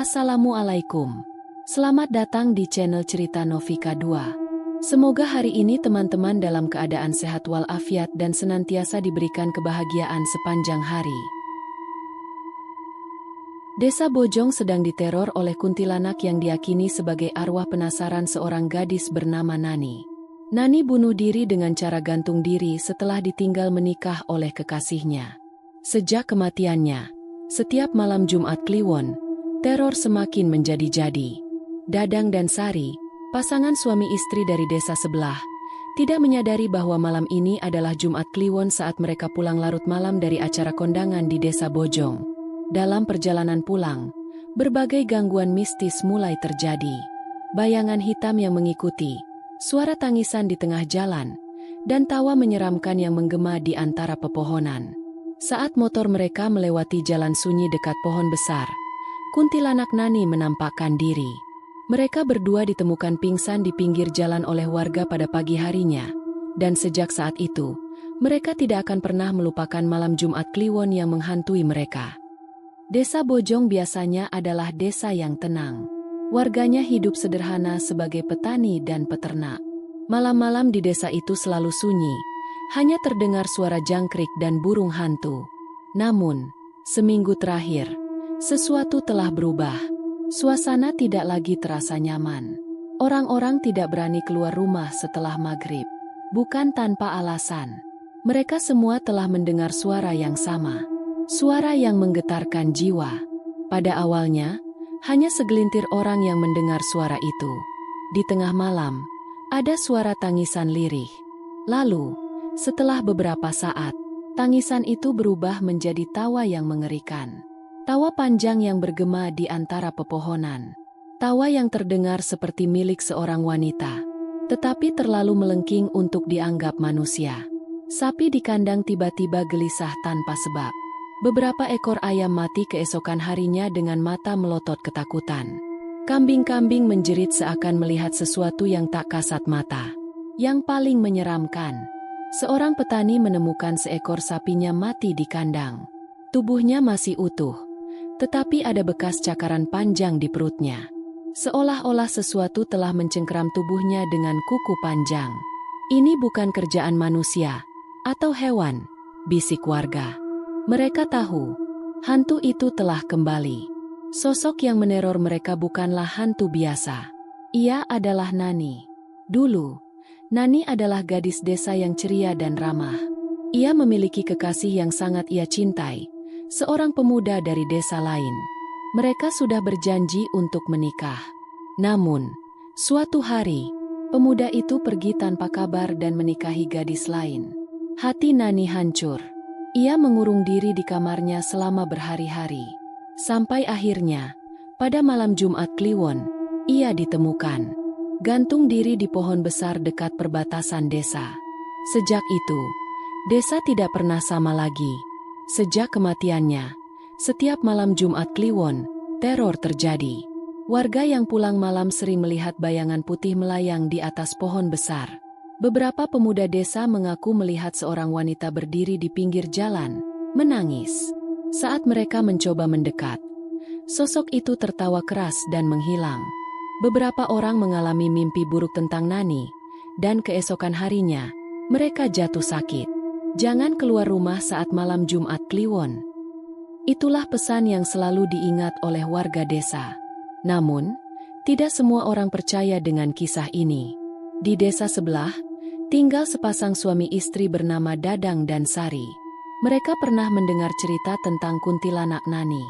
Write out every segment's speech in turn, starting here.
Assalamualaikum. Selamat datang di channel Cerita Novika 2. Semoga hari ini teman-teman dalam keadaan sehat walafiat dan senantiasa diberikan kebahagiaan sepanjang hari. Desa Bojong sedang diteror oleh kuntilanak yang diyakini sebagai arwah penasaran seorang gadis bernama Nani. Nani bunuh diri dengan cara gantung diri setelah ditinggal menikah oleh kekasihnya. Sejak kematiannya, setiap malam Jumat Kliwon, teror semakin menjadi-jadi. Dadang dan Sari, pasangan suami istri dari desa sebelah, tidak menyadari bahwa malam ini adalah Jumat Kliwon saat mereka pulang larut malam dari acara kondangan di desa Bojong. Dalam perjalanan pulang, berbagai gangguan mistis mulai terjadi. Bayangan hitam yang mengikuti, suara tangisan di tengah jalan, dan tawa menyeramkan yang menggema di antara pepohonan. Saat motor mereka melewati jalan sunyi dekat pohon besar, kuntilanak Nani menampakkan diri. Mereka berdua ditemukan pingsan di pinggir jalan oleh warga pada pagi harinya, dan sejak saat itu, mereka tidak akan pernah melupakan malam Jumat Kliwon yang menghantui mereka. Desa Bojong biasanya adalah desa yang tenang. Warganya hidup sederhana sebagai petani dan peternak. Malam-malam di desa itu selalu sunyi, hanya terdengar suara jangkrik dan burung hantu. Namun, seminggu terakhir, sesuatu telah berubah. Suasana tidak lagi terasa nyaman. Orang-orang tidak berani keluar rumah setelah maghrib. Bukan tanpa alasan. Mereka semua telah mendengar suara yang sama. Suara yang menggetarkan jiwa. Pada awalnya, hanya segelintir orang yang mendengar suara itu. Di tengah malam, ada suara tangisan lirih. Lalu, setelah beberapa saat, tangisan itu berubah menjadi tawa yang mengerikan. Tawa panjang yang bergema di antara pepohonan. Tawa yang terdengar seperti milik seorang wanita, tetapi terlalu melengking untuk dianggap manusia. Sapi di kandang tiba-tiba gelisah tanpa sebab. Beberapa ekor ayam mati keesokan harinya dengan mata melotot ketakutan. Kambing-kambing menjerit seakan melihat sesuatu yang tak kasat mata. Yang paling menyeramkan, seorang petani menemukan seekor sapinya mati di kandang. Tubuhnya masih utuh, tetapi ada bekas cakaran panjang di perutnya. Seolah-olah sesuatu telah mencengkeram tubuhnya dengan kuku panjang. Ini bukan kerjaan manusia atau hewan, bisik warga. Mereka tahu, hantu itu telah kembali. Sosok yang meneror mereka bukanlah hantu biasa. Ia adalah Nani. Dulu, Nani adalah gadis desa yang ceria dan ramah. Ia memiliki kekasih yang sangat ia cintai, seorang pemuda dari desa lain. Mereka sudah berjanji untuk menikah. Namun, suatu hari, pemuda itu pergi tanpa kabar dan menikahi gadis lain. Hati Nani hancur. Ia mengurung diri di kamarnya selama berhari-hari. Sampai akhirnya, pada malam Jumat Kliwon, ia ditemukan. Gantung diri di pohon besar dekat perbatasan desa. Sejak itu, desa tidak pernah sama lagi. Sejak kematiannya, setiap malam Jumat Kliwon, teror terjadi. Warga yang pulang malam sering melihat bayangan putih melayang di atas pohon besar. Beberapa pemuda desa mengaku melihat seorang wanita berdiri di pinggir jalan, menangis. Saat mereka mencoba mendekat, sosok itu tertawa keras dan menghilang. Beberapa orang mengalami mimpi buruk tentang Nani, dan keesokan harinya, mereka jatuh sakit. Jangan keluar rumah saat malam Jumat Kliwon. Itulah pesan yang selalu diingat oleh warga desa. Namun, tidak semua orang percaya dengan kisah ini. Di desa sebelah, tinggal sepasang suami istri bernama Dadang dan Sari. Mereka pernah mendengar cerita tentang kuntilanak Nani.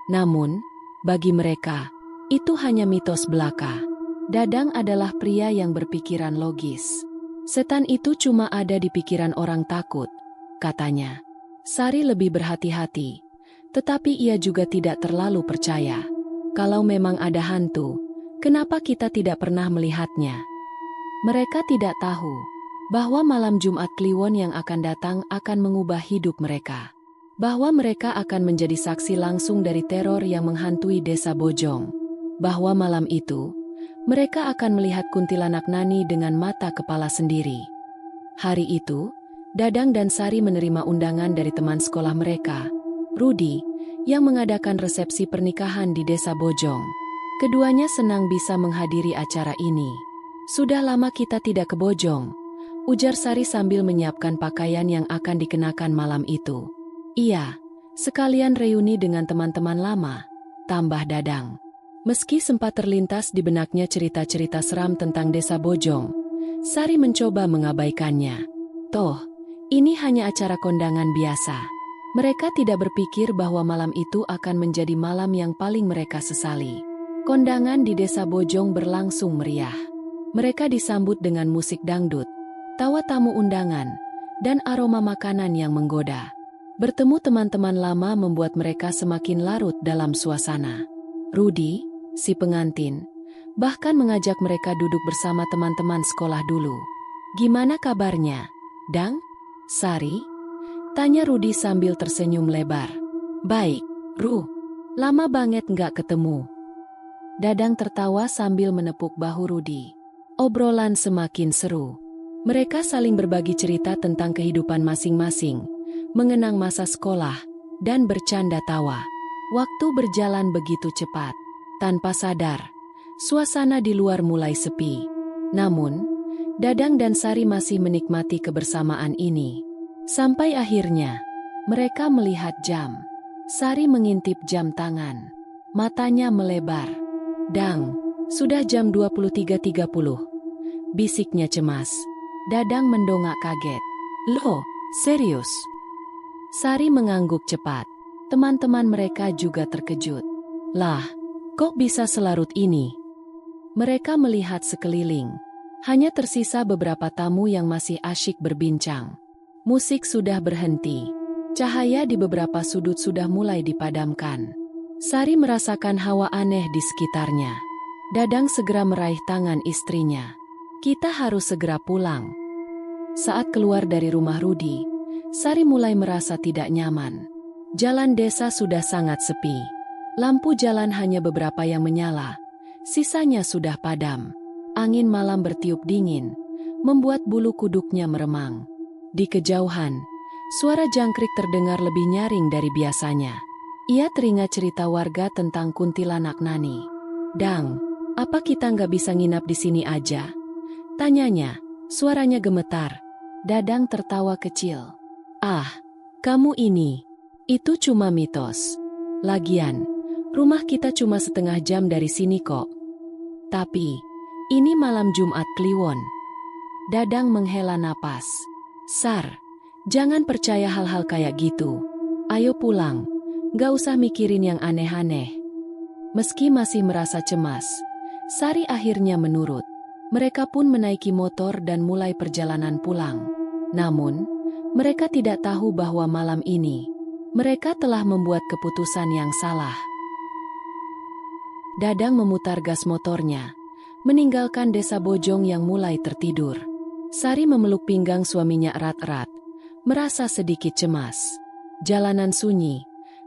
Namun, bagi mereka, itu hanya mitos belaka. Dadang adalah pria yang berpikiran logis. Setan itu cuma ada di pikiran orang takut, katanya. Sari lebih berhati-hati, tetapi ia juga tidak terlalu percaya. Kalau memang ada hantu, kenapa kita tidak pernah melihatnya? Mereka tidak tahu bahwa malam Jumat Kliwon yang akan datang akan mengubah hidup mereka. Bahwa mereka akan menjadi saksi langsung dari teror yang menghantui desa Bojong. Bahwa malam itu, mereka akan melihat kuntilanak Nani dengan mata kepala sendiri. Hari itu, Dadang dan Sari menerima undangan dari teman sekolah mereka, Rudi, yang mengadakan resepsi pernikahan di Desa Bojong. Keduanya senang bisa menghadiri acara ini. "Sudah lama kita tidak ke Bojong," ujar Sari sambil menyiapkan pakaian yang akan dikenakan malam itu. "Iya, sekalian reuni dengan teman-teman lama," tambah Dadang. Meski sempat terlintas di benaknya cerita-cerita seram tentang Desa Bojong, Sari mencoba mengabaikannya. Toh, ini hanya acara kondangan biasa. Mereka tidak berpikir bahwa malam itu akan menjadi malam yang paling mereka sesali. Kondangan di Desa Bojong berlangsung meriah. Mereka disambut dengan musik dangdut, tawa tamu undangan, dan aroma makanan yang menggoda. Bertemu teman-teman lama membuat mereka semakin larut dalam suasana. Rudi, si pengantin, bahkan mengajak mereka duduk bersama teman-teman sekolah dulu. "Gimana kabarnya, Dang? Sari?" tanya Rudi sambil tersenyum lebar. "Baik, Ru. Lama banget nggak ketemu." Dadang tertawa sambil menepuk bahu Rudi. Obrolan semakin seru. Mereka saling berbagi cerita tentang kehidupan masing-masing, mengenang masa sekolah, dan bercanda tawa. Waktu berjalan begitu cepat. Tanpa sadar, suasana di luar mulai sepi. Namun, Dadang dan Sari masih menikmati kebersamaan ini. Sampai akhirnya, mereka melihat jam. Sari mengintip jam tangan. Matanya melebar. "Dang, sudah jam 23.30. Bisiknya cemas. Dadang mendongak kaget. "Loh, serius?" Sari mengangguk cepat. Teman-teman mereka juga terkejut. "Lah, kok bisa selarut ini?" Mereka melihat sekeliling. Hanya tersisa beberapa tamu yang masih asyik berbincang. Musik sudah berhenti. Cahaya di beberapa sudut sudah mulai dipadamkan. Sari merasakan hawa aneh di sekitarnya. Dadang segera meraih tangan istrinya. "Kita harus segera pulang." Saat keluar dari rumah Rudi, Sari mulai merasa tidak nyaman. Jalan desa sudah sangat sepi. Lampu jalan hanya beberapa yang menyala. Sisanya sudah padam. Angin malam bertiup dingin, membuat bulu kuduknya meremang. Di kejauhan, suara jangkrik terdengar lebih nyaring dari biasanya. Ia teringat cerita warga tentang kuntilanak Nani. "Dang, apa kita nggak bisa nginap di sini aja?" tanyanya. Suaranya gemetar. Dadang tertawa kecil. "Ah, kamu ini. Itu cuma mitos. Lagian, rumah kita cuma setengah jam dari sini kok. Tapi, ini malam Jumat Kliwon." Dadang menghela napas. "Sar, jangan percaya hal-hal kayak gitu. Ayo pulang. Gak usah mikirin yang aneh-aneh." Meski masih merasa cemas, Sari akhirnya menurut. Mereka pun menaiki motor dan mulai perjalanan pulang. Namun, mereka tidak tahu bahwa malam ini, mereka telah membuat keputusan yang salah. Dadang memutar gas motornya, meninggalkan Desa Bojong yang mulai tertidur. Sari memeluk pinggang suaminya erat-erat, merasa sedikit cemas. Jalanan sunyi.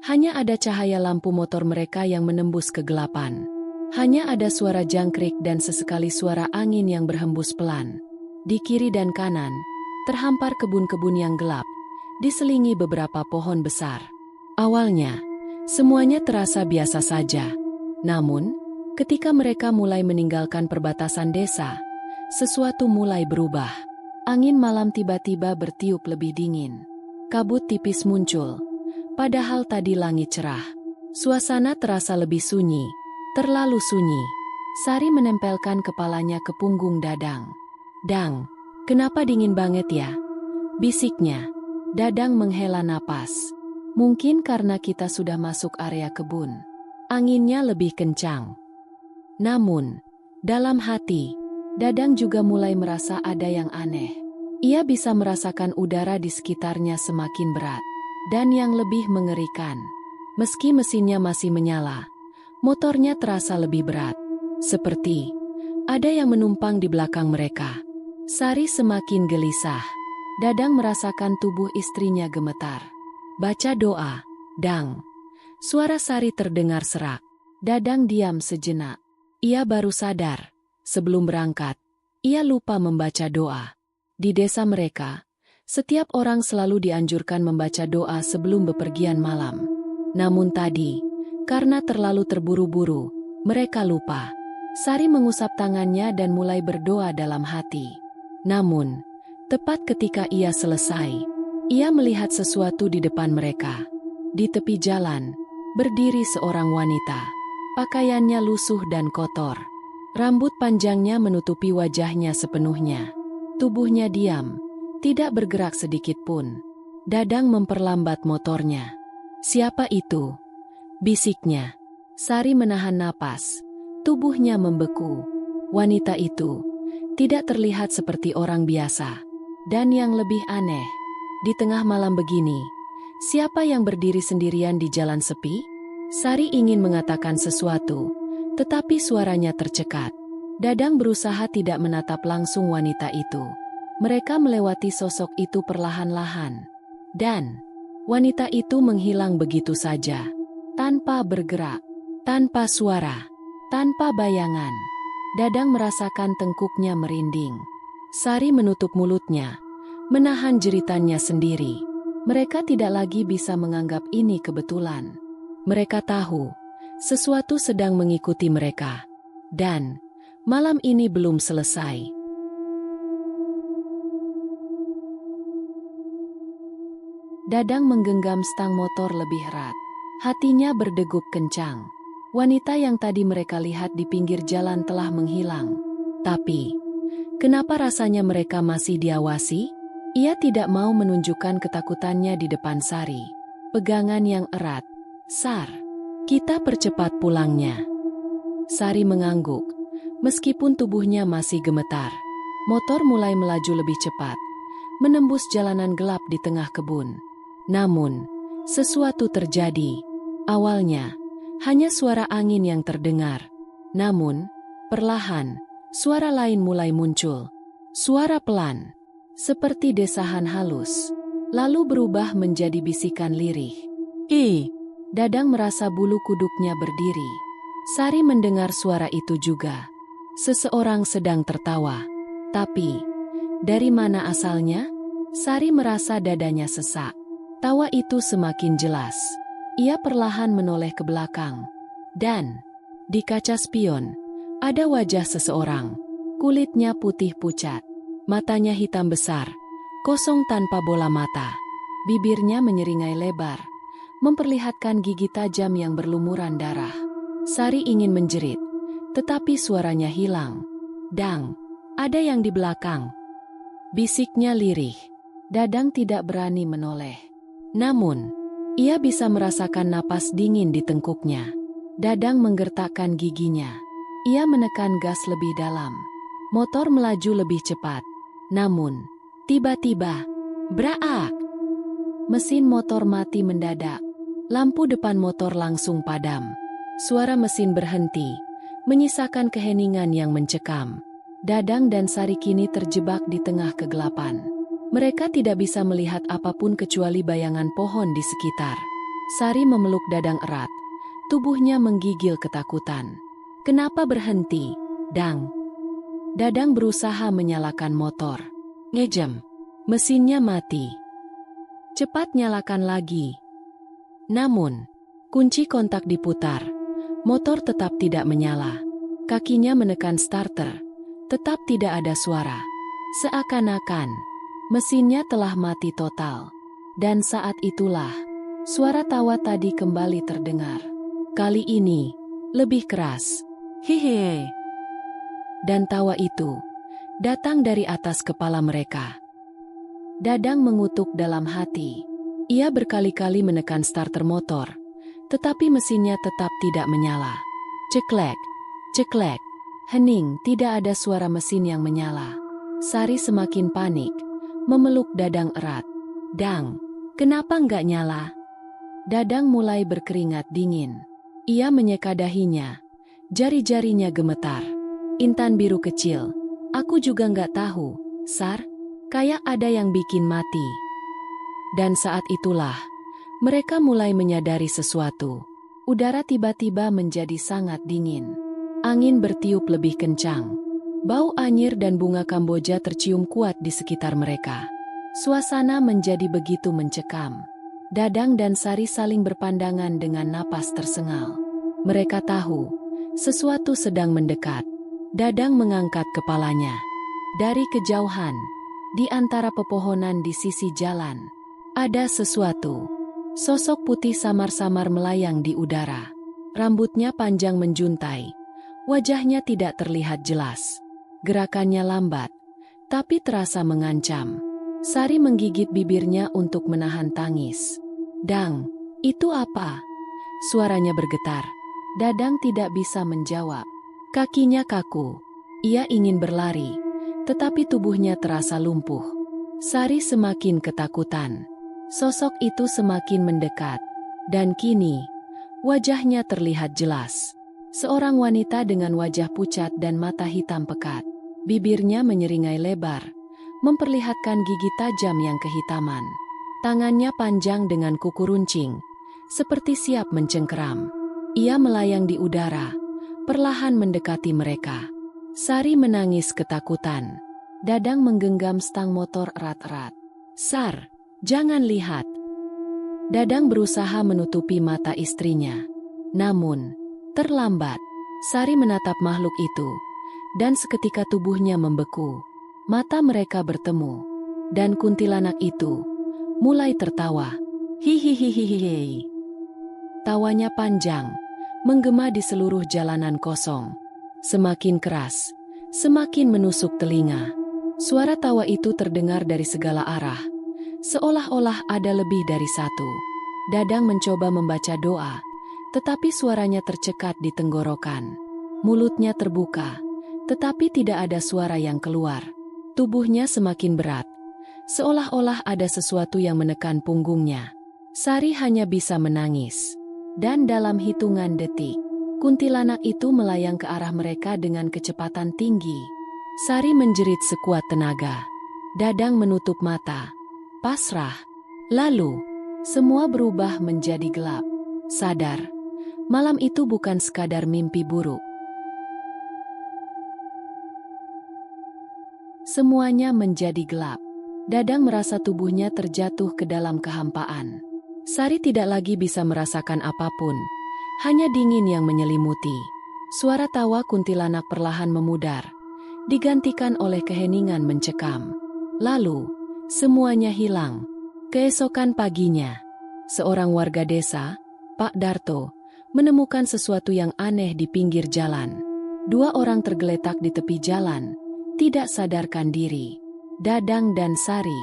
Hanya ada cahaya lampu motor mereka yang menembus kegelapan. Hanya ada suara jangkrik dan sesekali suara angin yang berhembus pelan. Di kiri dan kanan, terhampar kebun-kebun yang gelap, diselingi beberapa pohon besar. Awalnya, semuanya terasa biasa saja. Namun, ketika mereka mulai meninggalkan perbatasan desa, sesuatu mulai berubah. Angin malam tiba-tiba bertiup lebih dingin. Kabut tipis muncul. Padahal tadi langit cerah. Suasana terasa lebih sunyi, terlalu sunyi. Sari menempelkan kepalanya ke punggung Dadang. "Dang, kenapa dingin banget ya?" bisiknya. Dadang menghela napas. "Mungkin karena kita sudah masuk area kebun. Anginnya lebih kencang." Namun, dalam hati, Dadang juga mulai merasa ada yang aneh. Ia bisa merasakan udara di sekitarnya semakin berat. Dan yang lebih mengerikan, meski mesinnya masih menyala, motornya terasa lebih berat. Seperti ada yang menumpang di belakang mereka. Sari semakin gelisah. Dadang merasakan tubuh istrinya gemetar. "Baca doa, Dang." Suara Sari terdengar serak. Dadang diam sejenak. Ia baru sadar, sebelum berangkat, ia lupa membaca doa. Di desa mereka, setiap orang selalu dianjurkan membaca doa sebelum bepergian malam. Namun tadi, karena terlalu terburu-buru, mereka lupa. Sari mengusap tangannya dan mulai berdoa dalam hati. Namun, tepat ketika ia selesai, ia melihat sesuatu di depan mereka. Di tepi jalan, berdiri seorang wanita. Pakaiannya lusuh dan kotor. Rambut panjangnya menutupi wajahnya sepenuhnya. Tubuhnya diam, tidak bergerak sedikit pun. Dadang memperlambat motornya. "Siapa itu?" bisiknya. Sari menahan napas. Tubuhnya membeku. Wanita itu tidak terlihat seperti orang biasa. Dan yang lebih aneh, di tengah malam begini, siapa yang berdiri sendirian di jalan sepi? Sari ingin mengatakan sesuatu, tetapi suaranya tercekat. Dadang berusaha tidak menatap langsung wanita itu. Mereka melewati sosok itu perlahan-lahan. Dan wanita itu menghilang begitu saja. Tanpa bergerak, tanpa suara, tanpa bayangan. Dadang merasakan tengkuknya merinding. Sari menutup mulutnya, menahan jeritannya sendiri. Mereka tidak lagi bisa menganggap ini kebetulan. Mereka tahu, sesuatu sedang mengikuti mereka. Dan malam ini belum selesai. Dadang menggenggam stang motor lebih erat. Hatinya berdegup kencang. Wanita yang tadi mereka lihat di pinggir jalan telah menghilang. Tapi, kenapa rasanya mereka masih diawasi? Ia tidak mau menunjukkan ketakutannya di depan Sari. Pegangan yang erat. "Sar, kita percepat pulangnya." Sari mengangguk. Meskipun tubuhnya masih gemetar, motor mulai melaju lebih cepat, menembus jalanan gelap di tengah kebun. Namun, sesuatu terjadi. Awalnya, hanya suara angin yang terdengar. Namun, perlahan, suara lain mulai muncul. Suara pelan, seperti desahan halus, lalu berubah menjadi bisikan lirih. Dadang merasa bulu kuduknya berdiri. Sari mendengar suara itu juga. Seseorang sedang tertawa. Tapi, dari mana asalnya? Sari merasa dadanya sesak. Tawa itu semakin jelas. Ia perlahan menoleh ke belakang. Dan, di kaca spion, ada wajah seseorang. Kulitnya putih pucat. Matanya hitam besar, kosong tanpa bola mata. Bibirnya menyeringai lebar, memperlihatkan gigi tajam yang berlumuran darah. Sari ingin menjerit, tetapi suaranya hilang. "Dang, ada yang di belakang," bisiknya lirih. Dadang tidak berani menoleh. Namun, ia bisa merasakan napas dingin di tengkuknya. Dadang menggertakkan giginya. Ia menekan gas lebih dalam. Motor melaju lebih cepat. Namun, tiba-tiba, braak! Mesin motor mati mendadak. Lampu depan motor langsung padam. Suara mesin berhenti, menyisakan keheningan yang mencekam. Dadang dan Sari kini terjebak di tengah kegelapan. Mereka tidak bisa melihat apapun kecuali bayangan pohon di sekitar. Sari memeluk Dadang erat. Tubuhnya menggigil ketakutan. "Kenapa berhenti, Dang?" Dadang berusaha menyalakan motor. "Ngejam, mesinnya mati." "Cepat nyalakan lagi." Namun, kunci kontak diputar. Motor tetap tidak menyala. Kakinya menekan starter. Tetap tidak ada suara. Seakan-akan mesinnya telah mati total. Dan saat itulah, suara tawa tadi kembali terdengar. Kali ini, lebih keras. "Hehe." Dan tawa itu datang dari atas kepala mereka. Dadang mengutuk dalam hati. Ia berkali-kali menekan starter motor, tetapi mesinnya tetap tidak menyala. Ceklek, ceklek, hening, tidak ada suara mesin yang menyala. Sari semakin panik, memeluk Dadang erat. "Dang, kenapa nggak nyala?" Dadang mulai berkeringat dingin. Ia menyeka dahinya, jari-jarinya gemetar. "Intan biru kecil, aku juga nggak tahu, Sar, kayak ada yang bikin mati." Dan saat itulah, mereka mulai menyadari sesuatu. Udara tiba-tiba menjadi sangat dingin. Angin bertiup lebih kencang. Bau anyir dan bunga Kamboja tercium kuat di sekitar mereka. Suasana menjadi begitu mencekam. Dadang dan Sari saling berpandangan dengan napas tersengal. Mereka tahu sesuatu sedang mendekat. Dadang mengangkat kepalanya. Dari kejauhan, di antara pepohonan di sisi jalan, ada sesuatu. Sosok putih samar-samar melayang di udara. Rambutnya panjang menjuntai. Wajahnya tidak terlihat jelas. Gerakannya lambat, tapi terasa mengancam. Sari menggigit bibirnya untuk menahan tangis. "Dang, itu apa?" Suaranya bergetar. Dadang tidak bisa menjawab. Kakinya kaku. Ia ingin berlari, tetapi tubuhnya terasa lumpuh. Sari semakin ketakutan. Sosok itu semakin mendekat. Dan kini, wajahnya terlihat jelas. Seorang wanita dengan wajah pucat dan mata hitam pekat. Bibirnya menyeringai lebar, memperlihatkan gigi tajam yang kehitaman. Tangannya panjang dengan kuku runcing, seperti siap mencengkeram. Ia melayang di udara, perlahan mendekati mereka. Sari menangis ketakutan. Dadang menggenggam stang motor erat-erat. "Sar, jangan lihat." Dadang berusaha menutupi mata istrinya. Namun, terlambat. Sari menatap makhluk itu, dan seketika tubuhnya membeku. Mata mereka bertemu, dan kuntilanak itu mulai tertawa. Hihihihihihi. Tawanya panjang, menggema di seluruh jalanan kosong. Semakin keras, semakin menusuk telinga. Suara tawa itu terdengar dari segala arah, seolah-olah ada lebih dari satu. Dadang mencoba membaca doa, tetapi suaranya tercekat di tenggorokan. Mulutnya terbuka, tetapi tidak ada suara yang keluar. Tubuhnya semakin berat, seolah-olah ada sesuatu yang menekan punggungnya. Sari hanya bisa menangis. Dan dalam hitungan detik, kuntilanak itu melayang ke arah mereka dengan kecepatan tinggi. Sari menjerit sekuat tenaga. Dadang menutup mata, pasrah. Lalu, semua berubah menjadi gelap. Sadar, malam itu bukan sekadar mimpi buruk. Semuanya menjadi gelap. Dadang merasa tubuhnya terjatuh ke dalam kehampaan. Sari tidak lagi bisa merasakan apapun, hanya dingin yang menyelimuti. Suara tawa kuntilanak perlahan memudar, digantikan oleh keheningan mencekam. Lalu, semuanya hilang. Keesokan paginya, seorang warga desa, Pak Darto, menemukan sesuatu yang aneh di pinggir jalan. Dua orang tergeletak di tepi jalan, tidak sadarkan diri. Dadang dan Sari.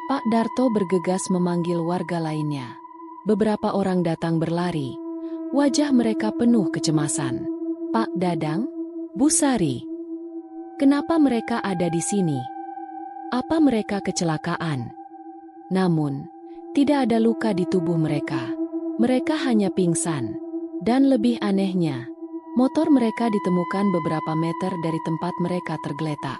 Pak Darto bergegas memanggil warga lainnya. Beberapa orang datang berlari. Wajah mereka penuh kecemasan. "Pak Dadang, Bu Sari, kenapa mereka ada di sini? Apa mereka kecelakaan?" Namun, tidak ada luka di tubuh mereka. Mereka hanya pingsan. Dan lebih anehnya, motor mereka ditemukan beberapa meter dari tempat mereka tergeletak.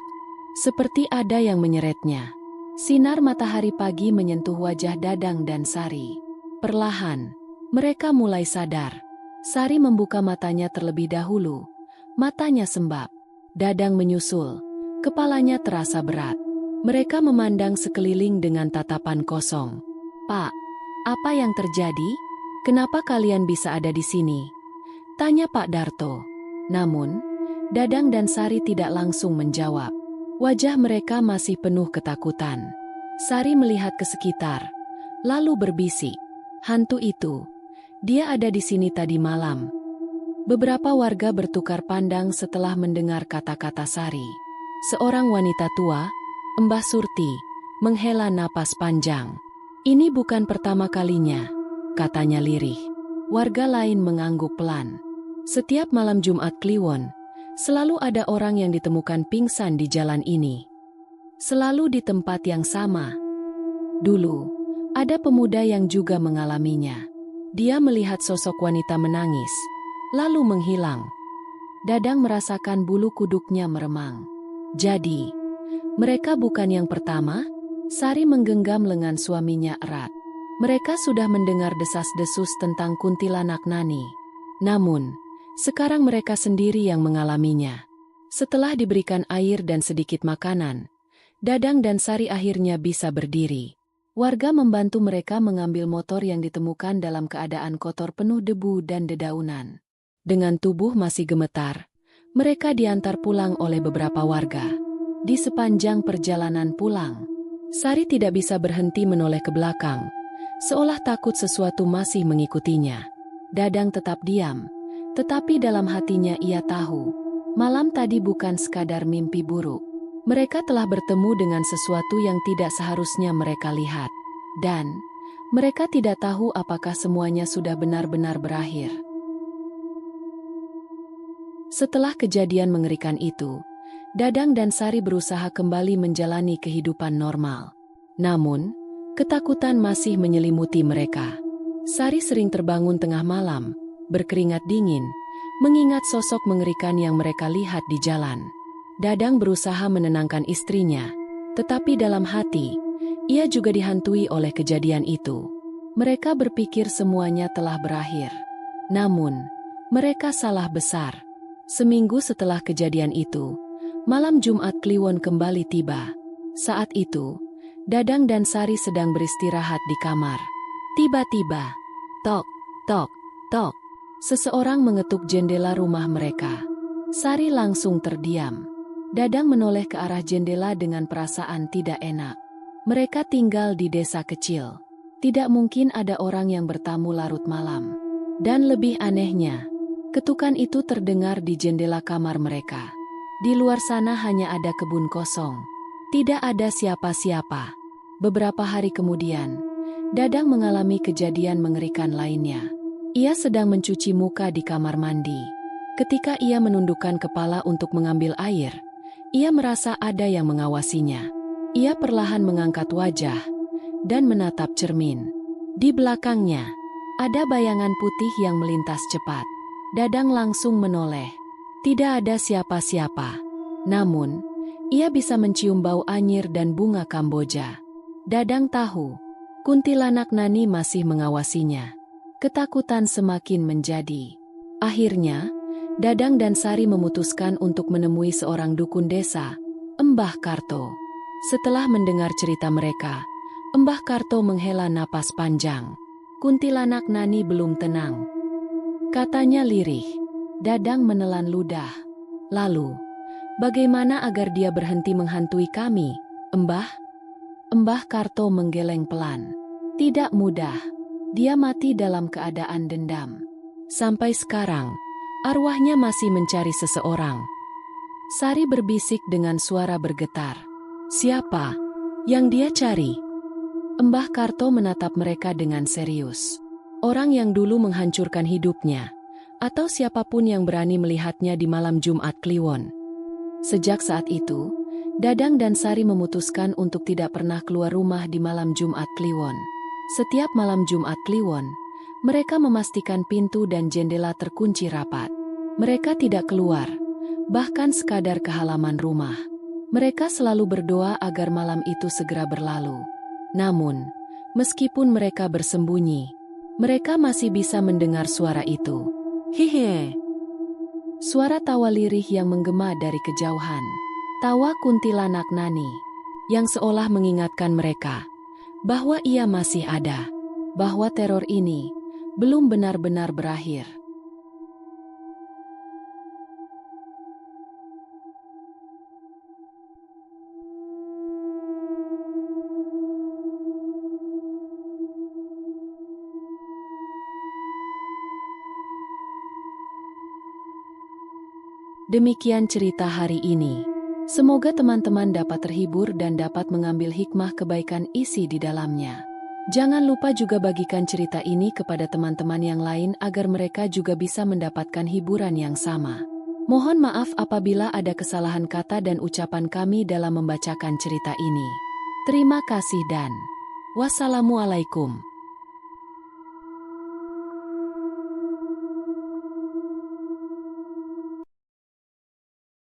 Seperti ada yang menyeretnya. Sinar matahari pagi menyentuh wajah Dadang dan Sari. Perlahan, mereka mulai sadar. Sari membuka matanya terlebih dahulu. Matanya sembab. Dadang menyusul. Kepalanya terasa berat. Mereka memandang sekeliling dengan tatapan kosong. "Pak, apa yang terjadi? Kenapa kalian bisa ada di sini?" tanya Pak Darto. Namun, Dadang dan Sari tidak langsung menjawab. Wajah mereka masih penuh ketakutan. Sari melihat ke sekitar, lalu berbisik, "Hantu itu, dia ada di sini tadi malam." Beberapa warga bertukar pandang setelah mendengar kata-kata Sari. Seorang wanita tua, Mbah Surti, menghela napas panjang. "Ini bukan pertama kalinya," katanya lirih. Warga lain mengangguk pelan. "Setiap malam Jumat Kliwon, selalu ada orang yang ditemukan pingsan di jalan ini. Selalu di tempat yang sama. Dulu, ada pemuda yang juga mengalaminya. Dia melihat sosok wanita menangis, lalu menghilang." Dadang merasakan bulu kuduknya meremang. "Jadi, mereka bukan yang pertama?" Sari menggenggam lengan suaminya erat. Mereka sudah mendengar desas-desus tentang kuntilanak Nani. Namun, sekarang mereka sendiri yang mengalaminya. Setelah diberikan air dan sedikit makanan, Dadang dan Sari akhirnya bisa berdiri. Warga membantu mereka mengambil motor yang ditemukan dalam keadaan kotor penuh debu dan dedaunan. Dengan tubuh masih gemetar, mereka diantar pulang oleh beberapa warga. Di sepanjang perjalanan pulang, Sari tidak bisa berhenti menoleh ke belakang, seolah takut sesuatu masih mengikutinya. Dadang tetap diam, tetapi dalam hatinya ia tahu, malam tadi bukan sekadar mimpi buruk. Mereka telah bertemu dengan sesuatu yang tidak seharusnya mereka lihat. Dan mereka tidak tahu apakah semuanya sudah benar-benar berakhir. Setelah kejadian mengerikan itu, Dadang dan Sari berusaha kembali menjalani kehidupan normal. Namun, ketakutan masih menyelimuti mereka. Sari sering terbangun tengah malam, berkeringat dingin, mengingat sosok mengerikan yang mereka lihat di jalan. Dadang berusaha menenangkan istrinya, tetapi dalam hati, ia juga dihantui oleh kejadian itu. Mereka berpikir semuanya telah berakhir. Namun, mereka salah besar. Seminggu setelah kejadian itu, malam Jumat Kliwon kembali tiba. Saat itu, Dadang dan Sari sedang beristirahat di kamar. Tiba-tiba, tok, tok, tok, seseorang mengetuk jendela rumah mereka. Sari langsung terdiam. Dadang menoleh ke arah jendela dengan perasaan tidak enak. Mereka tinggal di desa kecil. Tidak mungkin ada orang yang bertamu larut malam. Dan lebih anehnya, ketukan itu terdengar di jendela kamar mereka. Di luar sana hanya ada kebun kosong. Tidak ada siapa-siapa. Beberapa hari kemudian, Dadang mengalami kejadian mengerikan lainnya. Ia sedang mencuci muka di kamar mandi. Ketika ia menundukkan kepala untuk mengambil air, ia merasa ada yang mengawasinya. Ia perlahan mengangkat wajah dan menatap cermin. Di belakangnya, ada bayangan putih yang melintas cepat. Dadang langsung menoleh. Tidak ada siapa-siapa. Namun, ia bisa mencium bau anyir dan bunga Kamboja. Dadang tahu, kuntilanak Nani masih mengawasinya. Ketakutan semakin menjadi. Akhirnya, Dadang dan Sari memutuskan untuk menemui seorang dukun desa, Embah Karto. Setelah mendengar cerita mereka, Embah Karto menghela napas panjang. Kuntilanak Nani belum tenang, katanya lirih. Dadang menelan ludah. Lalu, bagaimana agar dia berhenti menghantui kami, Embah? Embah Karto menggeleng pelan. Tidak mudah. Dia mati dalam keadaan dendam. Sampai sekarang, arwahnya masih mencari seseorang. Sari berbisik dengan suara bergetar. Siapa yang dia cari? Embah Karto menatap mereka dengan serius. Orang yang dulu menghancurkan hidupnya, atau siapapun yang berani melihatnya di malam Jumat Kliwon. Sejak saat itu, Dadang dan Sari memutuskan untuk tidak pernah keluar rumah di malam Jumat Kliwon. Setiap malam Jumat Kliwon, mereka memastikan pintu dan jendela terkunci rapat. Mereka tidak keluar, bahkan sekadar ke halaman rumah. Mereka selalu berdoa agar malam itu segera berlalu. Namun, meskipun mereka bersembunyi, mereka masih bisa mendengar suara itu. Hihe. Suara tawa lirih yang menggema dari kejauhan. Tawa kuntilanak Nani, yang seolah mengingatkan mereka bahwa ia masih ada, bahwa teror ini belum benar-benar berakhir. Demikian cerita hari ini. Semoga teman-teman dapat terhibur dan dapat mengambil hikmah kebaikan isi di dalamnya. Jangan lupa juga bagikan cerita ini kepada teman-teman yang lain agar mereka juga bisa mendapatkan hiburan yang sama. Mohon maaf apabila ada kesalahan kata dan ucapan kami dalam membacakan cerita ini. Terima kasih dan wassalamualaikum.